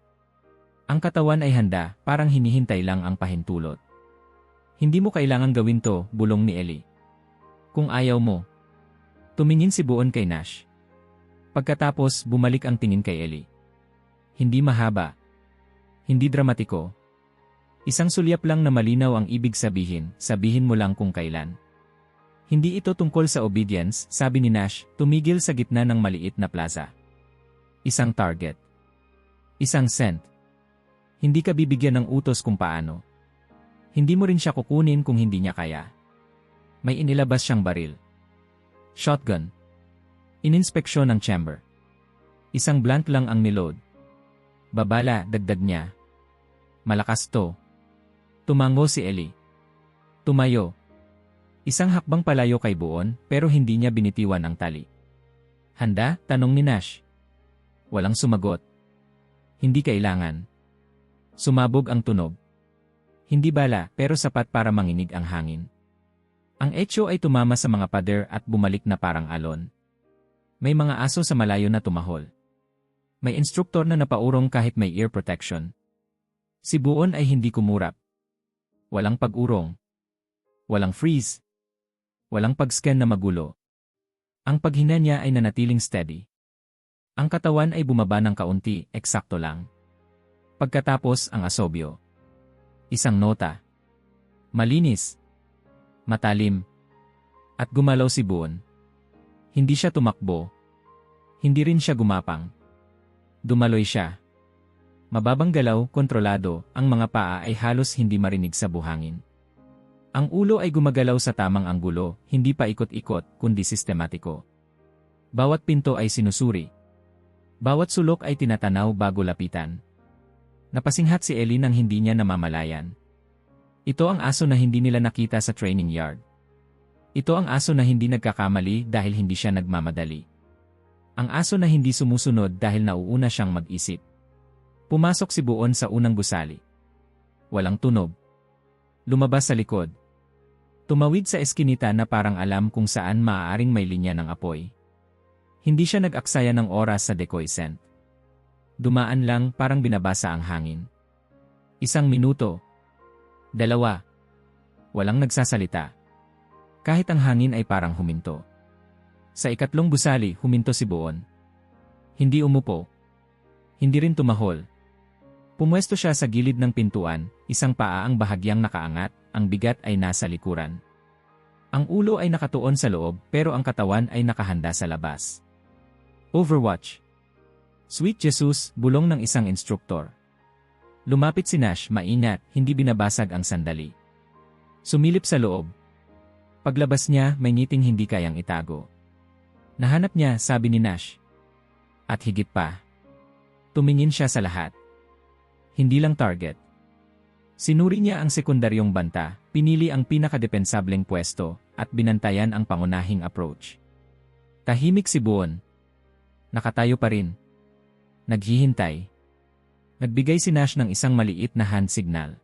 Ang katawan ay handa, parang hinihintay lang ang pahintulot. Hindi mo kailangan gawin to, bulong ni Ellie. Kung ayaw mo. Tumingin si Buon kay Nash. Pagkatapos, bumalik ang tingin kay Ellie. Hindi mahaba. Hindi dramatiko. Isang sulyap lang na malinaw ang ibig sabihin, sabihin mo lang kung kailan. Hindi ito tungkol sa obedience, sabi ni Nash, tumigil sa gitna ng maliit na plaza. Isang target. Isang scent. Hindi ka bibigyan ng utos kung paano. Hindi mo rin siya kukunin kung hindi niya kaya. May inilabas siyang baril. Shotgun. Ininspeksyon ng chamber. Isang blunt lang ang niload. Babala, dagdag niya. Malakas to. Tumango si Ellie. Tumayo. Isang hakbang palayo kay Buon, pero hindi niya binitiwan ang tali. Handa? Tanong ni Nash. Walang sumagot. Hindi kailangan. Sumabog ang tunog. Hindi bala, pero sapat para manginig ang hangin. Ang echo ay tumama sa mga pader at bumalik na parang alon. May mga aso sa malayo na tumahol. May instruktor na napaurong kahit may ear protection. Si Buon ay hindi kumurap. Walang pag-urong. Walang freeze. Walang pag-scan na magulo. Ang paghina niya ay nanatiling steady. Ang katawan ay bumaba ng kaunti, eksakto lang. Pagkatapos ang asobyo. Isang nota. Malinis. Matalim. At gumalaw si Buon. Hindi siya tumakbo. Hindi rin siya gumapang. Dumaloy siya. Mababang galaw, kontrolado, ang mga paa ay halos hindi marinig sa buhangin. Ang ulo ay gumagalaw sa tamang anggulo, hindi pa ikot-ikot, kundi sistematiko. Bawat pinto ay sinusuri. Bawat sulok ay tinatanaw bago lapitan. Napasinghat si Ellie nang hindi niya namamalayan. Ito ang aso na hindi nila nakita sa training yard. Ito ang aso na hindi nagkakamali dahil hindi siya nagmamadali. Ang aso na hindi sumusunod dahil nauuna siyang mag-isip. Pumasok si Buon sa unang gusali. Walang tunog. Lumabas sa likod. Tumawid sa eskinita na parang alam kung saan maaaring may linya ng apoy. Hindi siya nag-aksaya ng oras sa decoy scent. Dumaan lang parang binabasa ang hangin. 1 minuto. 2. Walang nagsasalita. Kahit ang hangin ay parang huminto. Sa 3 gusali, huminto si Buon. Hindi umupo. Hindi rin tumahol. Pumwesto siya sa gilid ng pintuan, isang paa ang bahagyang nakaangat, ang bigat ay nasa likuran. Ang ulo ay nakatuon sa loob, pero ang katawan ay nakahanda sa labas. Overwatch. Sweet Jesus, bulong ng isang instruktor. Lumapit si Nash, maingat, hindi binabasag ang sandali. Sumilip sa loob. Paglabas niya, may ngiting hindi kayang itago. Nahanap niya, sabi ni Nash. At higit pa. Tumingin siya sa lahat. Hindi lang target. Sinuri niya ang sekundaryong banta, pinili ang pinakadepensableng pwesto, at binantayan ang pangunahing approach. Tahimik si Buon. Nakatayo pa rin. Naghihintay. Nagbigay si Nash ng isang maliit na hand signal.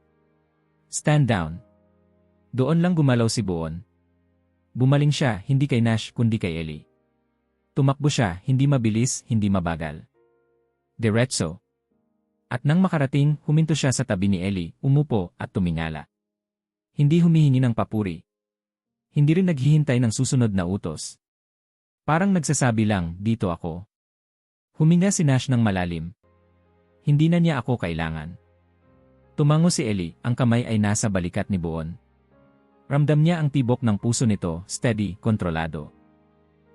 Stand down. Doon lang gumalaw si Buon. Bumaling siya, hindi kay Nash kundi kay Ellie. Tumakbo siya, hindi mabilis, hindi mabagal. Diretso. At nang makarating, huminto siya sa tabi ni Ellie, umupo at tumingala. Hindi humihingi ng papuri. Hindi rin naghihintay ng susunod na utos. Parang nagsasabi lang, dito ako. Huminga si Nash ng malalim. Hindi na niya ako kailangan. Tumango si Ellie, ang kamay ay nasa balikat ni Buon. Ramdam niya ang tibok ng puso nito, steady, kontrolado.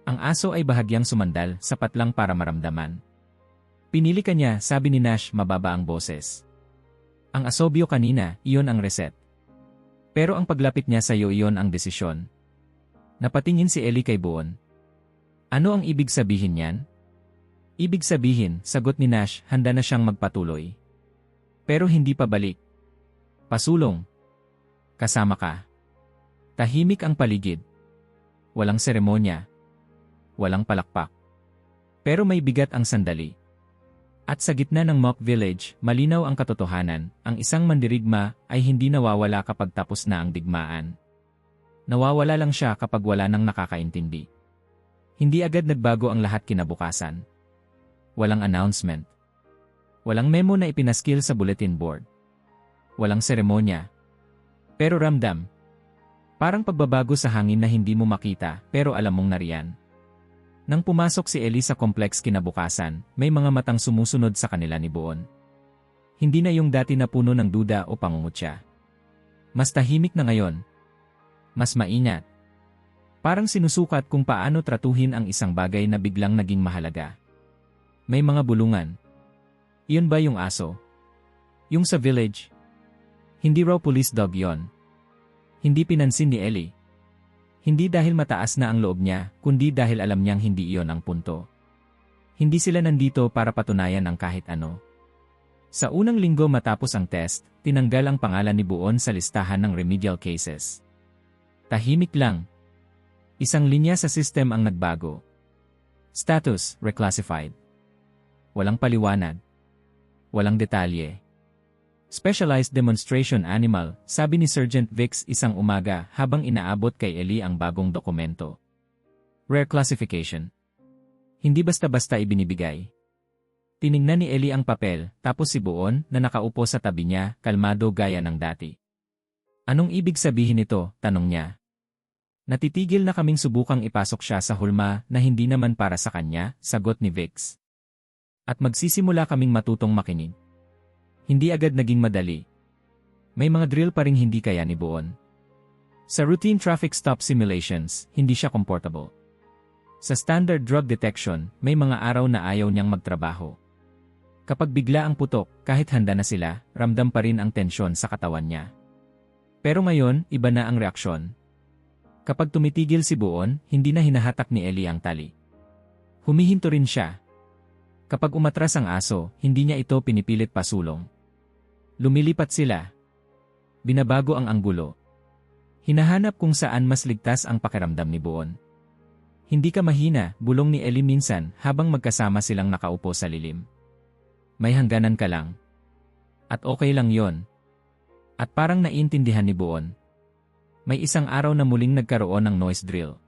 Ang aso ay bahagyang sumandal, sapat lang para maramdaman. Pinili ka niya, sabi ni Nash, mababa ang boses. Ang asobyo kanina, iyon ang reset. Pero ang paglapit niya sa iyo, iyon ang desisyon. Napatingin si Ellie kay Buon. Ano ang ibig sabihin niyan? Ibig sabihin, sagot ni Nash, handa na siyang magpatuloy. Pero hindi pabalik. Pasulong. Kasama ka. Tahimik ang paligid. Walang seremonya. Walang palakpak. Pero may bigat ang sandali. At sa gitna ng mock village, malinaw ang katotohanan, ang isang mandirigma ay hindi nawawala kapag tapos na ang digmaan. Nawawala lang siya kapag wala nang nakakaintindi. Hindi agad nagbago ang lahat kinabukasan. Walang announcement. Walang memo na ipinaskil sa bulletin board. Walang seremonya. Pero ramdam. Parang pagbabago sa hangin na hindi mo makita pero alam mong nariyan. Nang pumasok si Ellie sa complex kinabukasan, may mga matang sumusunod sa kanila ni Buon. Hindi na yung dati na puno ng duda o pangungutya. Mas tahimik na ngayon. Mas maingat. Parang sinusukat kung paano tratuhin ang isang bagay na biglang naging mahalaga. May mga bulungan. Iyon ba yung aso? Yung sa village? Hindi raw police dog yon. Hindi pinansin ni Ellie. Hindi dahil mataas na ang loob niya, kundi dahil alam niyang hindi iyon ang punto. Hindi sila nandito para patunayan ang kahit ano. Sa unang linggo matapos ang test, tinanggal ang pangalan ni Buon sa listahan ng remedial cases. Tahimik lang. Isang linya sa system ang nagbago. Status, reclassified. Walang paliwanag. Walang detalye. Specialized demonstration animal, sabi ni Sergeant Vix isang umaga habang inaabot kay Ellie ang bagong dokumento. Rare classification. Hindi basta-basta ibinibigay. Tiningnan ni Ellie ang papel, tapos si Buon na nakaupo sa tabi niya, kalmado gaya ng dati. Anong ibig sabihin nito? Tanong niya. Natitigil na kaming subukang ipasok siya sa hulma na hindi naman para sa kanya, sagot ni Vix. At magsisimula kaming matutong makinig. Hindi agad naging madali. May mga drill pa ring hindi kaya ni Buon. Sa routine traffic stop simulations, hindi siya comfortable. Sa standard drug detection, may mga araw na ayaw niyang magtrabaho. Kapag bigla ang putok, kahit handa na sila, ramdam pa rin ang tensyon sa katawan niya. Pero ngayon, iba na ang reaksyon. Kapag tumitigil si Buon, hindi na hinahatak ni Ellie ang tali. Humihinto rin siya. Kapag umatras ang aso, hindi niya ito pinipilit pasulong. Lumilipat sila. Binabago ang anggulo. Hinahanap kung saan mas ligtas ang pakiramdam ni Buon. Hindi ka mahina, bulong ni Ellie minsan habang magkasama silang nakaupo sa lilim. May hangganan ka lang. At okay lang yon. At parang naiintindihan ni Buon. May isang araw na muling nagkaroon ng noise drill.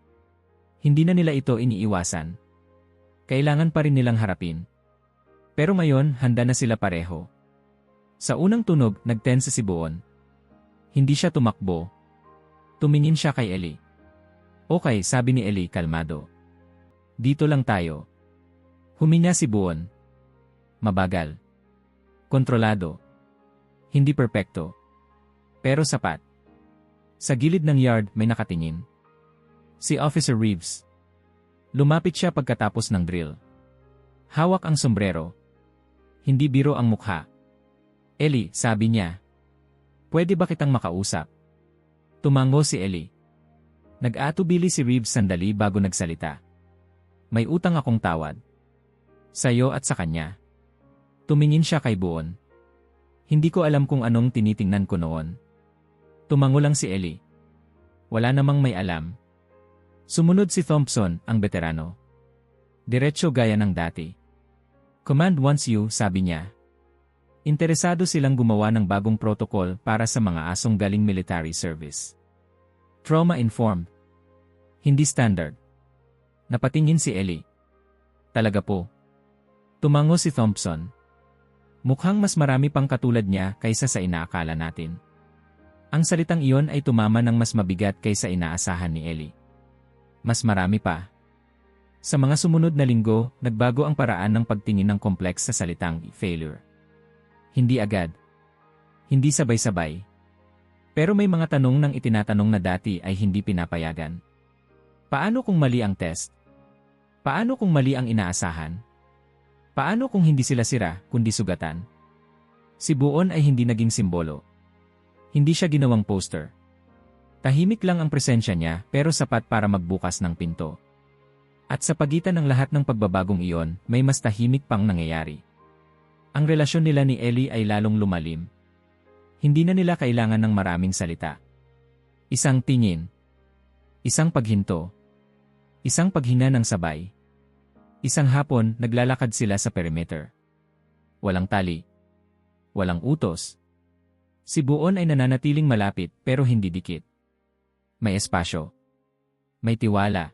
Hindi na nila ito iniiwasan. Kailangan pa rin nilang harapin. Pero ngayon, handa na sila pareho. Sa unang tunog, nagtense si Buon. Hindi siya tumakbo. Tumingin siya kay Ellie. Okay, sabi ni Ellie kalmado. Dito lang tayo. Huminga si Buon. Mabagal. Kontrolado. Hindi perpekto. Pero sapat. Sa gilid ng yard may nakatingin. Si Officer Reeves. Lumapit siya pagkatapos ng drill. Hawak ang sombrero. Hindi biro ang mukha. Ellie, sabi niya. Pwede ba kitang makausap? Tumango si Ellie. Nag-atubili si Reeves sandali bago nagsalita. May utang akong tawad. Sa'yo at sa kanya. Tumingin siya kay Buon. Hindi ko alam kung anong tinitingnan ko noon. Tumango lang si Ellie. Wala namang may alam. Sumunod si Thompson, ang veterano. Diretso gaya ng dati. Command wants you, sabi niya. Interesado silang gumawa ng bagong protocol para sa mga asong galing military service. Trauma-informed. Hindi standard. Napatingin si Ellie. Talaga po. Tumango si Thompson. Mukhang mas marami pang katulad niya kaysa sa inaakala natin. Ang salitang iyon ay tumama ng mas mabigat kaysa inaasahan ni Ellie. Mas marami pa. Sa mga sumunod na linggo, nagbago ang paraan ng pagtingin ng kompleks sa salitang failure. Hindi agad. Hindi sabay-sabay. Pero may mga tanong nang itinatanong na dati ay hindi pinapayagan. Paano kung mali ang test? Paano kung mali ang inaasahan? Paano kung hindi sila sira, kundi sugatan? Si Buon ay hindi naging simbolo. Hindi siya ginawang poster. Tahimik lang ang presensya niya pero sapat para magbukas ng pinto. At sa pagitan ng lahat ng pagbabagong iyon, may mas tahimik pang nangyayari. Ang relasyon nila ni Ellie ay lalong lumalim. Hindi na nila kailangan ng maraming salita. Isang tingin. Isang paghinto. Isang paghinga ng sabay. Isang hapon, naglalakad sila sa perimeter. Walang tali. Walang utos. Si Buon ay nananatiling malapit pero hindi dikit. May espasyo. May tiwala.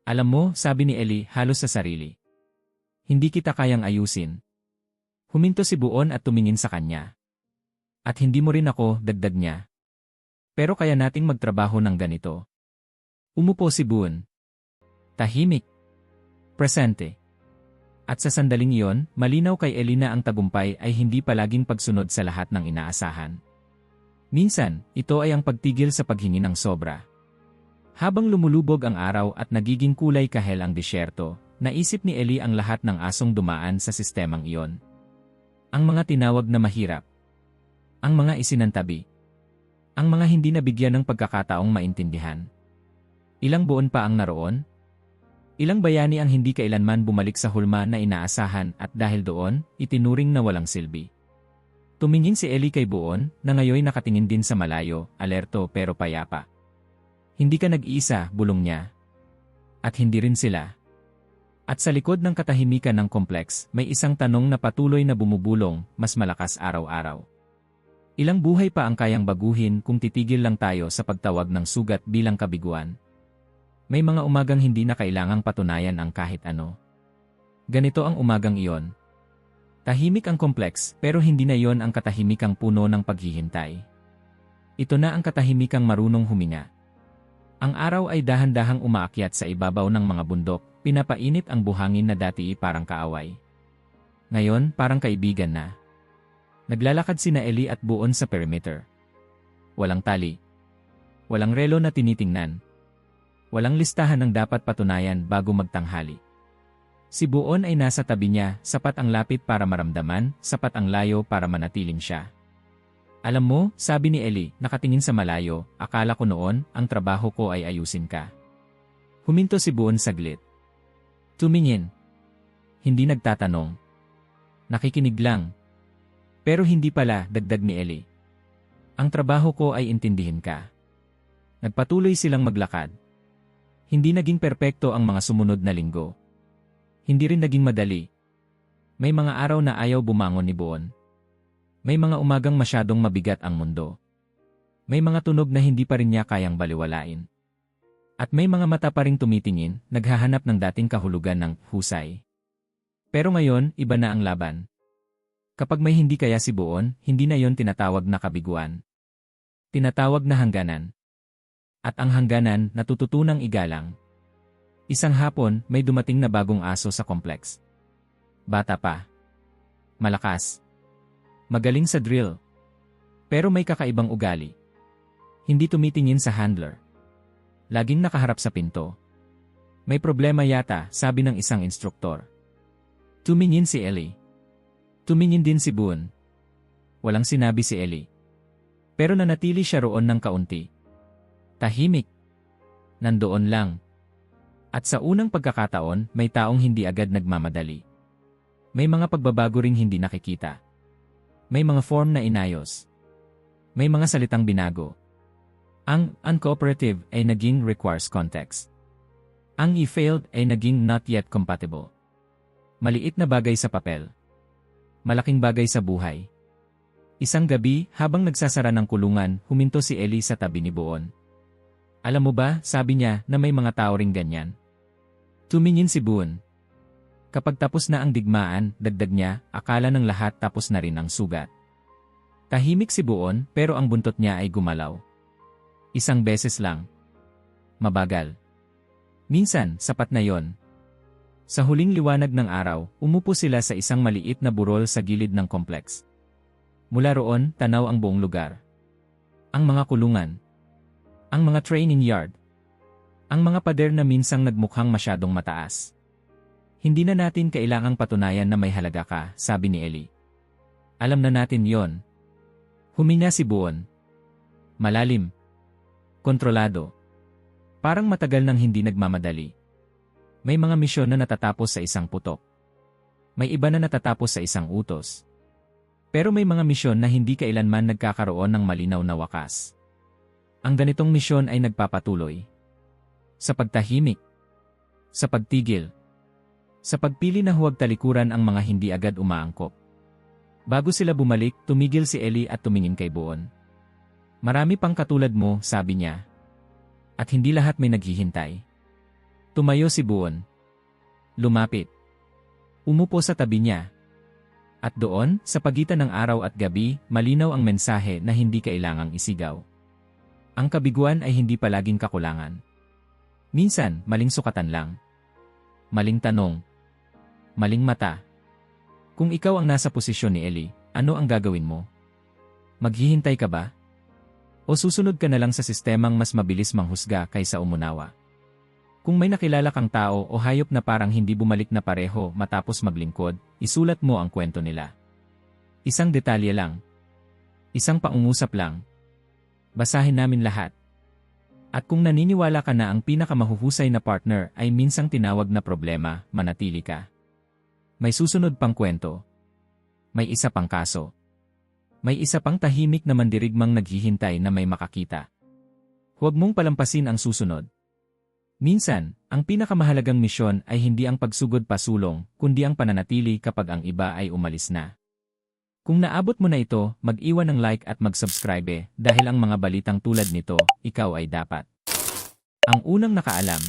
Alam mo, sabi ni Ellie halos sa sarili. Hindi kita kayang ayusin. Huminto si Buon at tumingin sa kanya. At hindi mo rin ako, dagdag niya. Pero kaya nating magtrabaho ng ganito. Umupo si Buon. Tahimik. Presente. At sa sandaling iyon, malinaw kay Ellie na ang tagumpay ay hindi palaging pagsunod sa lahat ng inaasahan. Minsan, ito ay ang pagtigil sa paghingi ng sobra. Habang lumulubog ang araw at nagiging kulay kahel ang disyerto, naisip ni Ellie ang lahat ng asong dumaan sa sistemang iyon. Ang mga tinawag na mahirap. Ang mga isinantabi. Ang mga hindi nabigyan ng pagkakataong maintindihan. Ilang buon pa ang naroon? Ilang bayani ang hindi kailanman bumalik sa hulma na inaasahan at dahil doon, itinuring na walang silbi. Tumingin si Ellie kay Buon na ngayon nakatingin din sa malayo, alerto pero payapa. Hindi ka nag-iisa, bulong niya. At hindi rin sila. At sa likod ng katahimikan ng kompleks, may isang tanong na patuloy na bumubulong, mas malakas araw-araw. Ilang buhay pa ang kayang baguhin kung titigil lang tayo sa pagtawag ng sugat bilang kabiguan? May mga umagang hindi na kailangang patunayan ang kahit ano. Ganito ang umagang iyon. Tahimik ang kompleks pero hindi na iyon ang katahimikang puno ng paghihintay. Ito na ang katahimikang marunong huminga. Ang araw ay dahan-dahang umaakyat sa ibabaw ng mga bundok, pinapainit ang buhangin na dati parang kaaway. Ngayon parang kaibigan na. Naglalakad sina Ellie at Buon sa perimeter. Walang tali. Walang relo na tinitingnan. Walang listahan ng dapat patunayan bago magtanghali. Si Buon ay nasa tabi niya, sapat ang lapit para maramdaman, sapat ang layo para manatiling siya. Alam mo, sabi ni Ellie, nakatingin sa malayo, akala ko noon, ang trabaho ko ay ayusin ka. Huminto si Buon saglit. Tumingin. Hindi nagtatanong. Nakikinig lang. Pero hindi pala, dagdag ni Ellie. Ang trabaho ko ay intindihin ka. Nagpatuloy silang maglakad. Hindi naging perpekto ang mga sumunod na linggo. Hindi rin naging madali. May mga araw na ayaw bumangon ni Buon. May mga umagang masyadong mabigat ang mundo. May mga tunog na hindi pa rin niya kayang baliwalain. At may mga mata pa rin tumitingin, naghahanap ng dating kahulugan ng husay. Pero ngayon, iba na ang laban. Kapag may hindi kaya si Buon, hindi na yon tinatawag na kabiguan. Tinatawag na hangganan. At ang hangganan natututunang igalang. Isang hapon, may dumating na bagong aso sa kompleks. Bata pa. Malakas. Magaling sa drill. Pero may kakaibang ugali. Hindi tumitingin sa handler. Laging nakaharap sa pinto. May problema yata, sabi ng isang instruktor. Tumingin si Ellie. Tumingin din si Buon. Walang sinabi si Ellie. Pero nanatili siya roon ng kaunti. Tahimik. Nandoon lang. At sa unang pagkakataon, may taong hindi agad nagmamadali. May mga pagbabago ring hindi nakikita. May mga form na inayos. May mga salitang binago. Ang uncooperative ay naging requires context. Ang failed ay naging not yet compatible. Maliit na bagay sa papel. Malaking bagay sa buhay. Isang gabi, habang nagsasara ng kulungan, huminto si Ellie sa tabi ni Buon. Alam mo ba, sabi niya, na may mga tao ring ganyan. Tumingin si Buon. Kapag tapos na ang digmaan, dagdag niya, akala ng lahat tapos na rin ang sugat. Tahimik si Buon, pero ang buntot niya ay gumalaw. Isang beses lang. Mabagal. Minsan, sapat na yon. Sa huling liwanag ng araw, umupo sila sa isang maliit na burol sa gilid ng kompleks. Mula roon, tanaw ang buong lugar. Ang mga kulungan. Ang mga training yard. Ang mga pader na minsang nagmukhang masyadong mataas. Hindi na natin kailangang patunayan na may halaga ka, sabi ni Ellie. Alam na natin yon. Huminga si Buon. Malalim. Kontrolado. Parang matagal nang hindi nagmamadali. May mga misyon na natatapos sa isang putok. May iba na natatapos sa isang utos. Pero may mga misyon na hindi kailanman nagkakaroon ng malinaw na wakas. Ang ganitong misyon ay nagpapatuloy. Sa pagtahimik. Sa pagtigil. Sa pagpili na huwag talikuran ang mga hindi agad umaangkop. Bago sila bumalik, tumigil si Ellie at tumingin kay Buon. Marami pang katulad mo, sabi niya. At hindi lahat may naghihintay. Tumayo si Buon. Lumapit. Umupo sa tabi niya. At doon, sa pagitan ng araw at gabi, malinaw ang mensahe na hindi kailangang isigaw. Ang kabiguan ay hindi palaging kakulangan. Minsan, maling sukatan lang. Maling tanong. Maling mata. Kung ikaw ang nasa posisyon ni Eli, ano ang gagawin mo? Maghihintay ka ba? O susunod ka na lang sa sistemang mas mabilis manghusga kaysa umunawa? Kung may nakilala kang tao o hayop na parang hindi bumalik na pareho matapos maglingkod, isulat mo ang kwento nila. Isang detalye lang. Isang pangungusap lang. Basahin namin lahat. At kung naniniwala ka na ang pinakamahuhusay na partner ay minsang tinawag na problema, manatili ka. May susunod pang kwento. May isa pang kaso. May isa pang tahimik na mandirigmang naghihintay na may makakita. Huwag mong palampasin ang susunod. Minsan, ang pinakamahalagang misyon ay hindi ang pagsugod pasulong, kundi ang pananatili kapag ang iba ay umalis na. Kung naabot mo na ito, mag-iwan ng like at mag-subscribe dahil ang mga balitang tulad nito, ikaw ay dapat. Ang unang nakaalam.